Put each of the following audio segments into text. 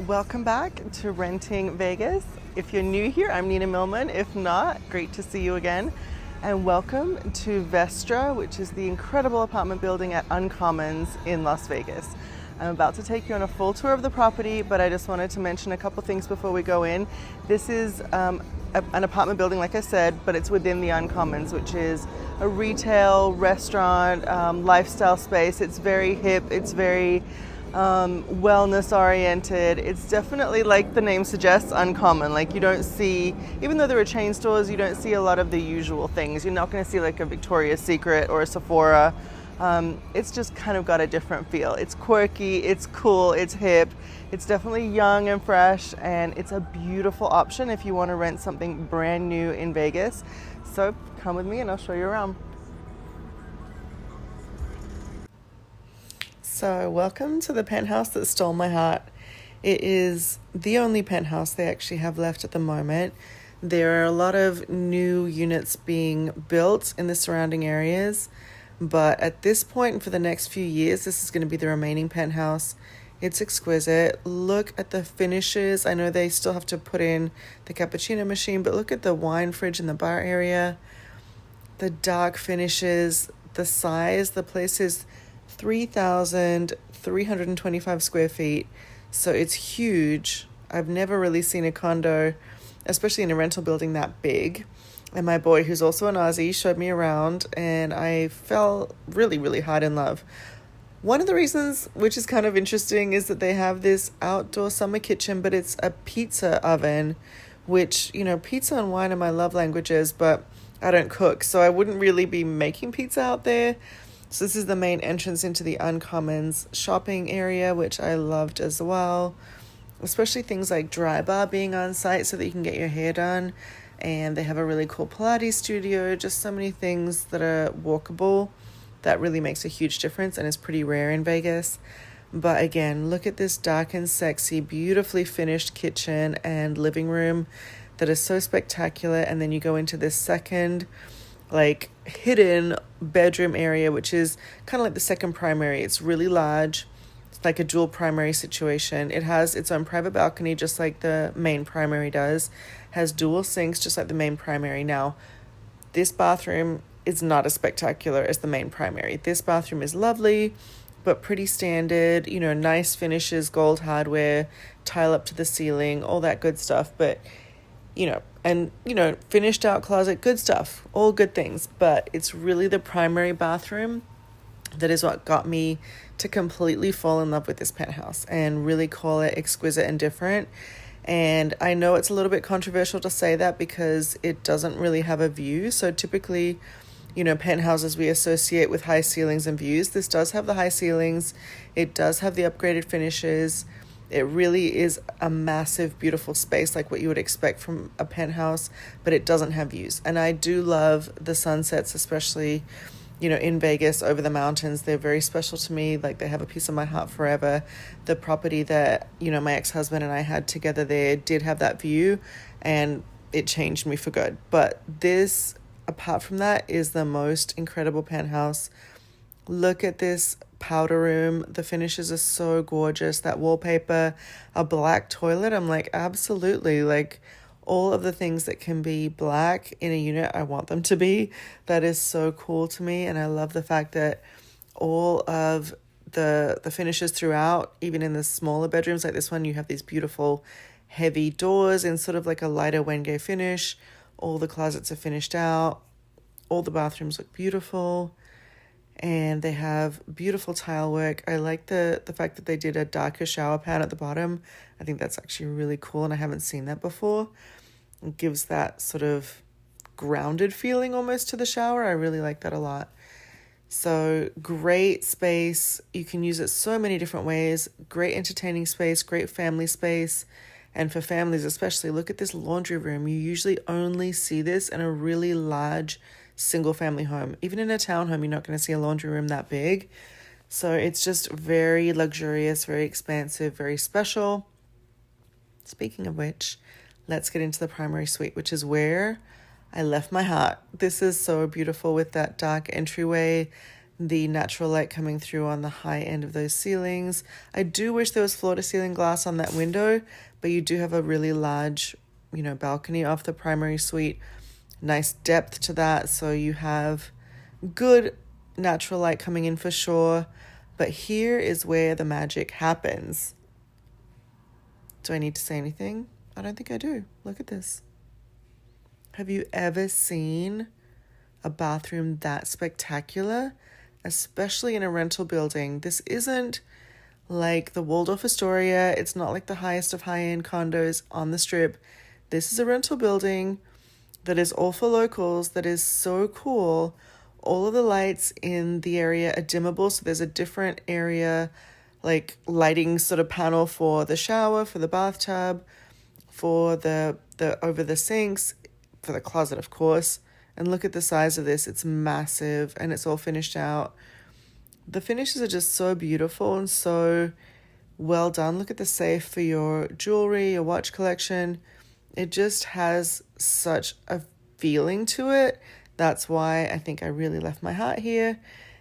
Welcome back to Renting Vegas. If you're new here, I'm Nina Millman. If not, great to see you again. And welcome to Vestra, which is the incredible apartment building at Uncommons in Las Vegas. I'm about to take you on a full tour of the property, but I just wanted to mention a couple things before we go in. This is an apartment building, like I said, but it's within the Uncommons, which is a retail, restaurant, lifestyle space. It's very hip, it's very wellness oriented. It's definitely, like the name suggests, uncommon. Like, you don't see, even though there are chain stores, you don't see a lot of the usual things. You're not going to see like a Victoria's Secret or a Sephora. It's just kind of got a different feel. It's quirky, it's cool, it's hip, it's definitely young and fresh, and it's a beautiful option if you want to rent something brand new in Vegas. So come with me and I'll show you around. So welcome to the penthouse that stole my heart. It is the only penthouse they actually have left at the moment. There are a lot of new units being built in the surrounding areas, but at this point and for the next few years, this is going to be the remaining penthouse. It's exquisite. Look at the finishes. I know they still have to put in the cappuccino machine, but look at the wine fridge in the bar area. The dark finishes, the size. The place is 3,325 square feet, so it's huge. I've never really seen a condo, especially in a rental building, that big. And my boy, who's also an Aussie, showed me around and I fell really, really hard in love. One of the reasons, which is kind of interesting, is that they have this outdoor summer kitchen, but it's a pizza oven, which, you know, pizza and wine are my love languages, but I don't cook, so I wouldn't really be making pizza out there. So this is the main entrance into the Uncommons shopping area, which I loved as well, especially things like dry bar being on site so that you can get your hair done. And they have a really cool Pilates studio, just so many things that are walkable. That really makes a huge difference and is pretty rare in Vegas. But again, look at this dark and sexy, beautifully finished kitchen and living room that is so spectacular. And then you go into this second, like, hidden bedroom area, which is kind of like the second primary. It's really large. It's like a dual primary situation. It has its own private balcony, just like the main primary does. Has dual sinks, just like the main primary. Now, this bathroom is not as spectacular as the main primary. This bathroom is lovely, but pretty standard, you know, nice finishes, gold hardware, tile up to the ceiling, all that good stuff. But finished out closet, good stuff, all good things. But it's really the primary bathroom that is what got me to completely fall in love with this penthouse and really call it exquisite and different. And I know it's a little bit controversial to say that because it doesn't really have a view. So typically, you know, penthouses we associate with high ceilings and views. This does have the high ceilings. It does have the upgraded finishes. It really is a massive, beautiful space like what you would expect from a penthouse, but it doesn't have views. And I do love the sunsets, especially, you know, in Vegas over the mountains. They're very special to me. Like, they have a piece of my heart forever. The property that, you know, my ex-husband and I had together there did have that view, and it changed me for good. But this, apart from that, is the most incredible penthouse. Look at this powder room. The finishes are so gorgeous. That wallpaper, a black toilet. I'm like, absolutely. Like, all of the things that can be black in a unit, I want them to be. That is so cool to me. And I love the fact that all of the finishes throughout, even in the smaller bedrooms like this one, you have these beautiful heavy doors in sort of like a lighter Wenge finish. All the closets are finished out. All the bathrooms look beautiful. And they have beautiful tile work. I like the fact that they did a darker shower pan at the bottom. I think that's actually really cool, and I haven't seen that before. It gives that sort of grounded feeling almost to the shower. I really like that a lot. So great space. You can use it so many different ways. Great entertaining space, great family space. And for families especially, look at this laundry room. You usually only see this in a really large single family home. Even in a townhome, you're not going to see a laundry room that big. So it's just very luxurious, very expansive, very special. Speaking of which, let's get into the primary suite, which is where I left my heart. This is so beautiful with that dark entryway, the natural light coming through on the high end of those ceilings. I do wish there was floor-to-ceiling glass on that window, but you do have a really large, balcony off the primary suite. Nice depth to that, so you have good natural light coming in for sure. But here is where the magic happens. Do I need to say anything? I don't think I do. Look at this. Have you ever seen a bathroom that spectacular? Especially in a rental building. This isn't like the Waldorf Astoria. It's not like the highest of high-end condos on the strip. This is a rental building that is all for locals, that is so cool. All of the lights in the area are dimmable, so there's a different area, like lighting sort of panel for the shower, for the bathtub, for the over the sinks, for the closet, of course. And look at the size of this. It's massive and it's all finished out. The finishes are just so beautiful and so well done. Look at the safe for your jewelry, your watch collection. It just has such a feeling to it. That's why I think I really left my heart here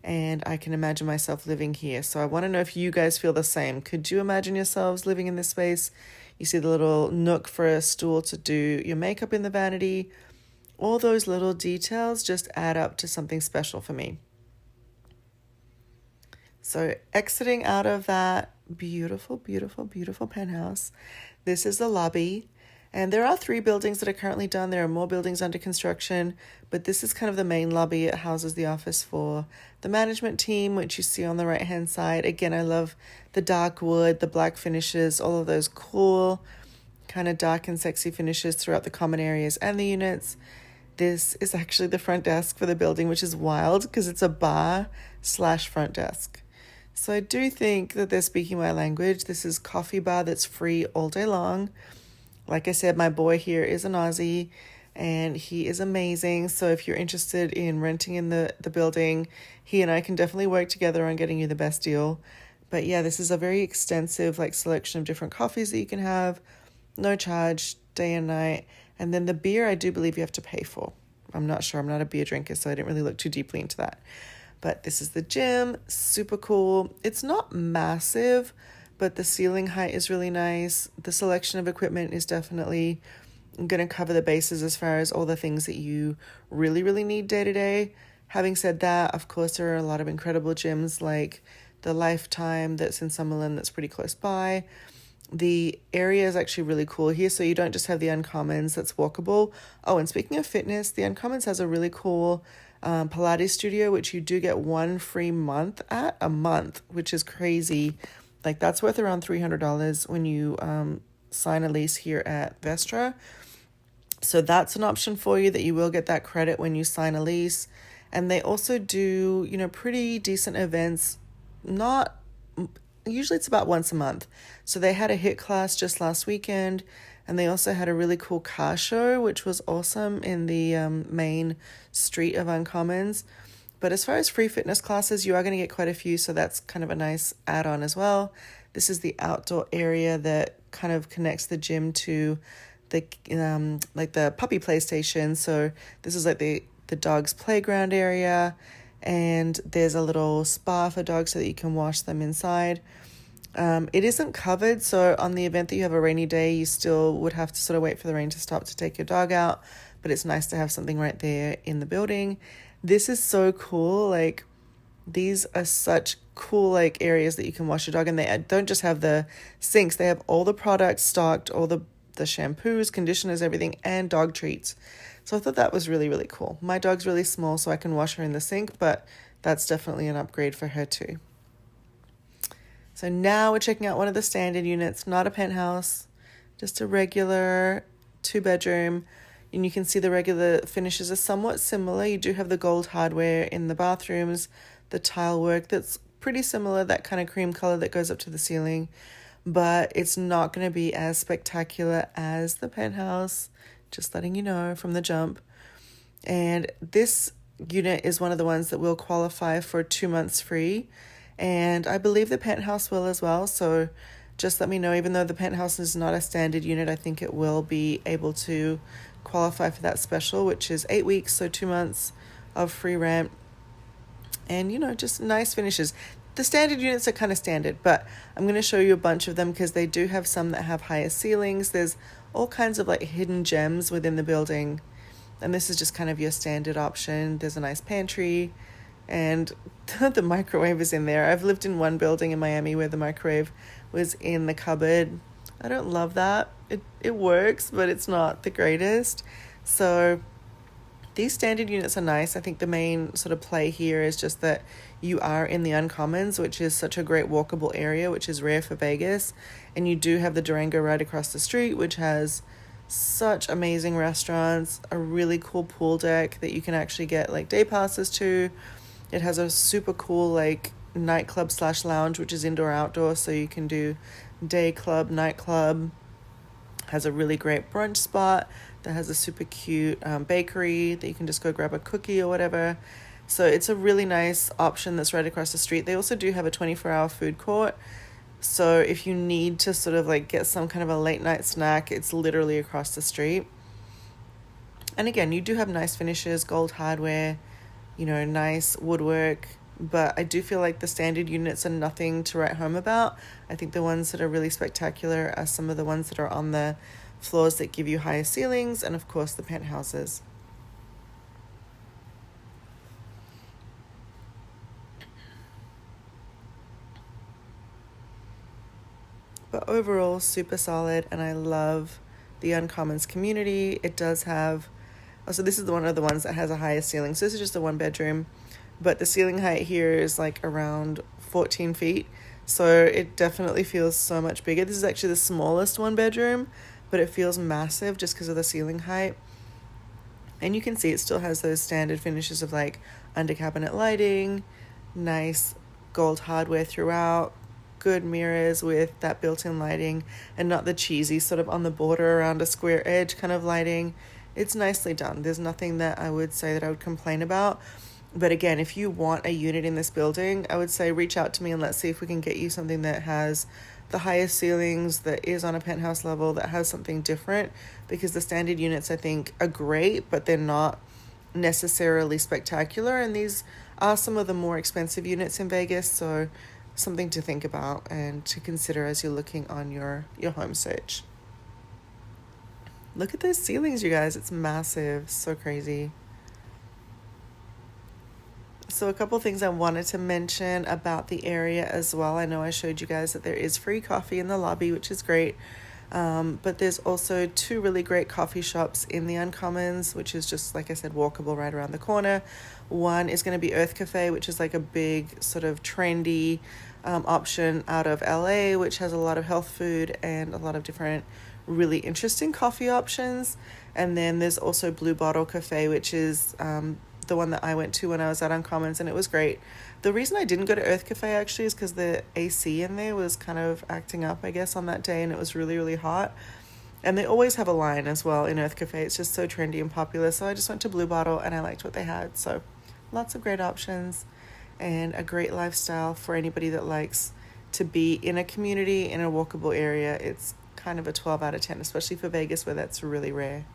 and I can imagine myself living here. So I want to know if you guys feel the same. Could you imagine yourselves living in this space? You see the little nook for a stool to do your makeup in the vanity. All those little details just add up to something special for me. So exiting out of that beautiful, beautiful, beautiful penthouse, this is the lobby. And there are 3 buildings that are currently done. There are more buildings under construction, but this is kind of the main lobby. It houses the office for the management team, which you see on the right-hand side. Again, I love the dark wood, the black finishes, all of those cool kind of dark and sexy finishes throughout the common areas and the units. This is actually the front desk for the building, which is wild because it's a bar/front desk. So I do think that they're speaking my language. This is coffee bar that's free all day long. Like I said, my boy here is an Aussie and he is amazing. So if you're interested in renting in the building, he and I can definitely work together on getting you the best deal. But yeah, this is a very extensive selection of different coffees that you can have. No charge, day and night. And then the beer, I do believe you have to pay for. I'm not sure. I'm not a beer drinker, so I didn't really look too deeply into that. But this is the gym. Super cool. It's not massive, but the ceiling height is really nice. The selection of equipment is definitely going to cover the bases as far as all the things that you really, really need day to day. Having said that, of course, there are a lot of incredible gyms like the Lifetime that's in Summerlin that's pretty close by. The area is actually really cool here, so you don't just have the Uncommons that's walkable. Oh, and speaking of fitness, the Uncommons has a really cool Pilates studio, which you do get 1 free month at a month, which is crazy. That's worth around $300 when you sign a lease here at Vestra. So that's an option for you, that you will get that credit when you sign a lease. And they also do, pretty decent events. Usually it's about once a month. So they had a HIIT class just last weekend, and they also had a really cool car show, which was awesome in the main street of Uncommons. But as far as free fitness classes, you are going to get quite a few, so that's kind of a nice add-on as well. This is the outdoor area that kind of connects the gym to the the puppy play station. So this is the dog's playground area, and there's a little spa for dogs so that you can wash them inside. It isn't covered, so on the event that you have a rainy day, you still would have to sort of wait for the rain to stop to take your dog out, but it's nice to have something right there in the building. This is so cool. These are such cool areas that you can wash your dog, and they don't just have the sinks, they have all the products stocked, all the shampoos, conditioners, everything, and dog treats. So I thought that was really, really cool. My dog's really small, so I can wash her in the sink, but that's definitely an upgrade for her too. So now we're checking out one of the standard units, not a penthouse, just a regular 2-bedroom. And you can see the regular finishes are somewhat similar. You do have the gold hardware in the bathrooms, the tile work that's pretty similar, that kind of cream color that goes up to the ceiling. But it's not going to be as spectacular as the penthouse, just letting you know from the jump. And this unit is one of the ones that will qualify for 2 months free. And I believe the penthouse will as well. So just let me know, even though the penthouse is not a standard unit, I think it will be able to qualify for that special, which is 8 weeks, so 2 months of free rent. and just nice finishes. The standard units are kind of standard, but I'm going to show you a bunch of them because they do have some that have higher ceilings. There's all kinds of like hidden gems within the building, and this is just kind of your standard option. There's a nice pantry, and the microwave is in there. I've lived in one building in Miami where the microwave was in the cupboard. I don't love that. It works, but it's not the greatest. So these standard units are nice. I think the main sort of play here is just that you are in the Uncommons, which is such a great walkable area, which is rare for Vegas. And you do have the Durango right across the street, which has such amazing restaurants, a really cool pool deck that you can actually get like day passes to. It has a super cool like nightclub / lounge, which is indoor outdoor, so you can do day club, nightclub. Has a really great brunch spot that has a super cute bakery that you can just go grab a cookie or whatever. So it's a really nice option that's right across the street. They also do have a 24-hour food court. So if you need to sort of like get some kind of a late night snack, it's literally across the street. And again, you do have nice finishes, gold hardware, nice woodwork. But I do feel like the standard units are nothing to write home about. I think the ones that are really spectacular are some of the ones that are on the floors that give you higher ceilings, and of course the penthouses. But overall, super solid, and I love the Uncommons community. It does have, so this is one of the ones that has a higher ceiling. So this is just a 1-bedroom. But the ceiling height here is like around 14 feet. So it definitely feels so much bigger. This is actually the smallest 1-bedroom, but it feels massive just because of the ceiling height. And you can see it still has those standard finishes of like under cabinet lighting, nice gold hardware throughout, good mirrors with that built-in lighting, and not the cheesy sort of on the border around a square edge kind of lighting. It's nicely done. There's nothing that I would say that I would complain about. But again, if you want a unit in this building, I would say reach out to me and let's see if we can get you something that has the highest ceilings, that is on a penthouse level, that has something different. Because the standard units, I think, are great, but they're not necessarily spectacular. And these are some of the more expensive units in Vegas. So something to think about and to consider as you're looking on your home search. Look at those ceilings, you guys. It's massive. So crazy. So a couple things I wanted to mention about the area as well. I know I showed you guys that there is free coffee in the lobby, which is great. But there's also 2 really great coffee shops in the Uncommons, which is just, like I said, walkable right around the corner. One is going to be Earth Cafe, which is like a big sort of trendy option out of LA, which has a lot of health food and a lot of different really interesting coffee options. And then there's also Blue Bottle Cafe, which is the one that I went to when I was at Uncommons, and it was great. The reason I didn't go to Earth Cafe actually is because the AC in there was kind of acting up, I guess, on that day, and it was really, really hot. And they always have a line as well in Earth Cafe. It's just so trendy and popular. So I just went to Blue Bottle and I liked what they had. So lots of great options and a great lifestyle for anybody that likes to be in a community, in a walkable area. It's kind of a 12 out of 10, especially for Vegas where that's really rare.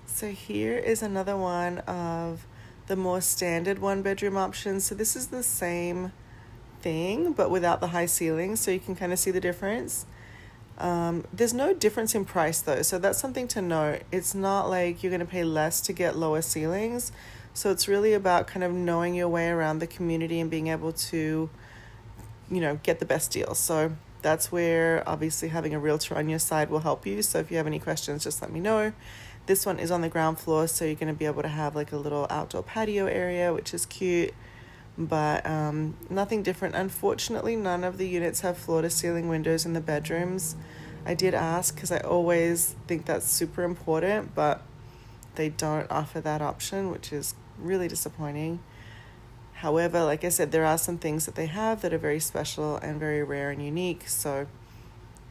So here is another one of the more standard 1-bedroom options. So this is the same thing, but without the high ceilings, so you can kind of see the difference. There's no difference in price though, so that's something to note. It's not like you're going to pay less to get lower ceilings. So it's really about kind of knowing your way around the community and being able to, get the best deal. So that's where obviously having a realtor on your side will help you. So if you have any questions, just let me know. This one is on the ground floor, so you're going to be able to have like a little outdoor patio area, which is cute, but nothing different. Unfortunately, none of the units have floor-to-ceiling windows in the bedrooms. I did ask because I always think that's super important, but they don't offer that option, which is really disappointing. However, like I said, there are some things that they have that are very special and very rare and unique. So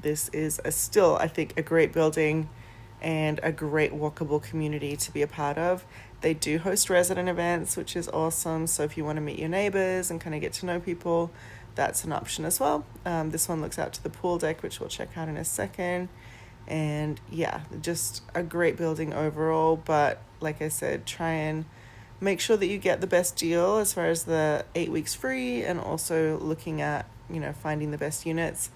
this is still, I think, a great building and a great walkable community to be a part of. They do host resident events, which is awesome. So if you want to meet your neighbors and kind of get to know people, that's an option as well. This one looks out to the pool deck, which we'll check out in a second. And yeah, just a great building overall. But like I said, try and make sure that you get the best deal as far as the 8 weeks free, and also looking at, you know, finding the best units.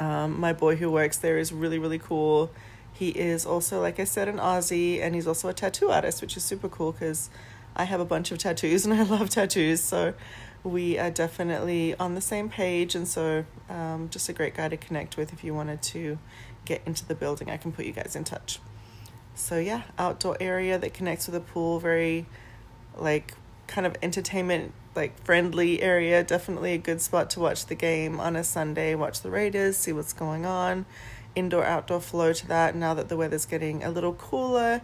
My boy who works there is really, really cool. He is also, like I said, an Aussie, and he's also a tattoo artist, which is super cool because I have a bunch of tattoos and I love tattoos. So we are definitely on the same page. And so just a great guy to connect with if you wanted to get into the building. I can put you guys in touch. So yeah, outdoor area that connects with a pool, very like kind of entertainment, like friendly area. Definitely a good spot to watch the game on a Sunday, watch the Raiders, see what's going on. Indoor outdoor flow to that. Now that the weather's getting a little cooler,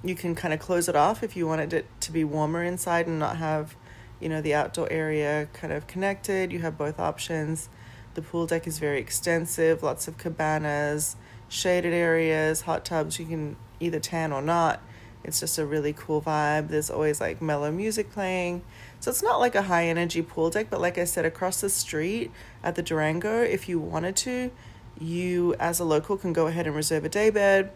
you can kind of close it off if you wanted it to be warmer inside and not have, you know, the outdoor area kind of connected. You have both options. The pool deck is very extensive, lots of cabanas, shaded areas, hot tubs. You can either tan or not. It's just a really cool vibe. There's always like mellow music playing. So it's not like a high energy pool deck, but like I said, across the street at the Durango, if you wanted to, you as a local can go ahead and reserve a day bed,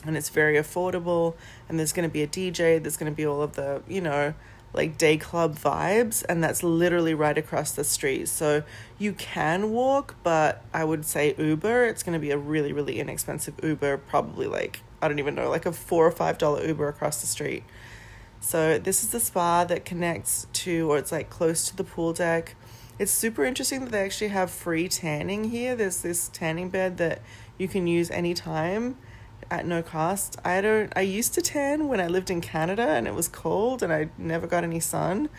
and it's very affordable. And there's going to be a DJ. There's going to be all of the, you know, like day club vibes, and that's literally right across the street. So you can walk, but I would say Uber. It's going to be a really, really inexpensive Uber, probably like, I don't even know, like a $4 or $5 Uber across the street. So this is the spa that connects to, or it's like close to the pool deck. It's super interesting that they actually have free tanning here. There's this tanning bed that you can use anytime at no cost. I used to tan when I lived in Canada and it was cold and I never got any sun.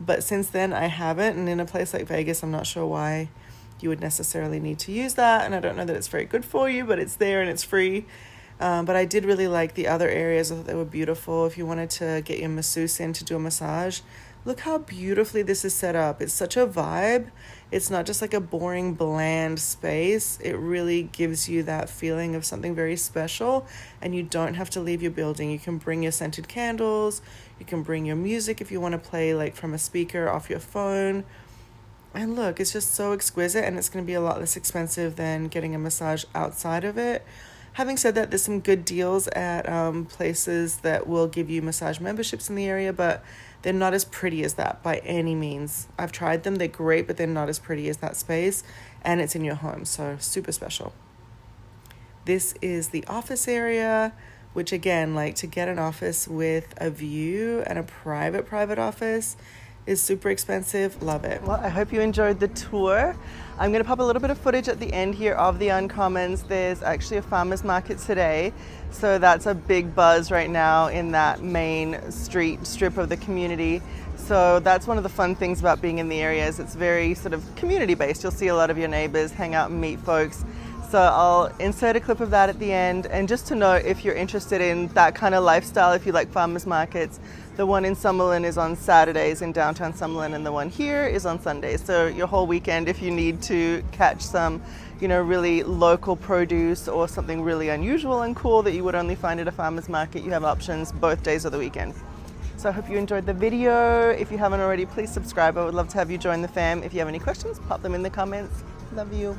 But since then I haven't, and in a place like Vegas, I'm not sure why you would necessarily need to use that. And I don't know that it's very good for you, but it's there and it's free. But I did really like the other areas. I thought they were beautiful. If you wanted to get your masseuse in to do a massage, look how beautifully this is set up. It's such a vibe. It's not just like a boring, bland space. It really gives you that feeling of something very special, and you don't have to leave your building. You can bring your scented candles. You can bring your music if you want to play like from a speaker off your phone. And look, it's just so exquisite, and it's going to be a lot less expensive than getting a massage outside of it. Having said that, there's some good deals at places that will give you massage memberships in the area, but they're not as pretty as that by any means. I've tried them. They're great, but they're not as pretty as that space, and it's in your home, so super special. This is the office area, which again, like to get an office with a view and a private office is super expensive. Love it. Well, I hope you enjoyed the tour. I'm going to pop a little bit of footage at the end here of the Uncommons. There's actually a farmer's market today, so that's a big buzz right now in that main street strip of the community. So that's one of the fun things about being in the area, is it's very sort of community based. You'll see a lot of your neighbors, hang out and meet folks. So I'll insert a clip of that at the end. And just to know, if you're interested in that kind of lifestyle, if you like farmers markets, the one in Summerlin is on Saturdays in downtown Summerlin, and the one here is on Sundays. So your whole weekend, if you need to catch some, you know, really local produce or something really unusual and cool that you would only find at a farmer's market, you have options both days of the weekend. So I hope you enjoyed the video. If you haven't already, please subscribe. I would love to have you join the fam. If you have any questions, pop them in the comments. Love you.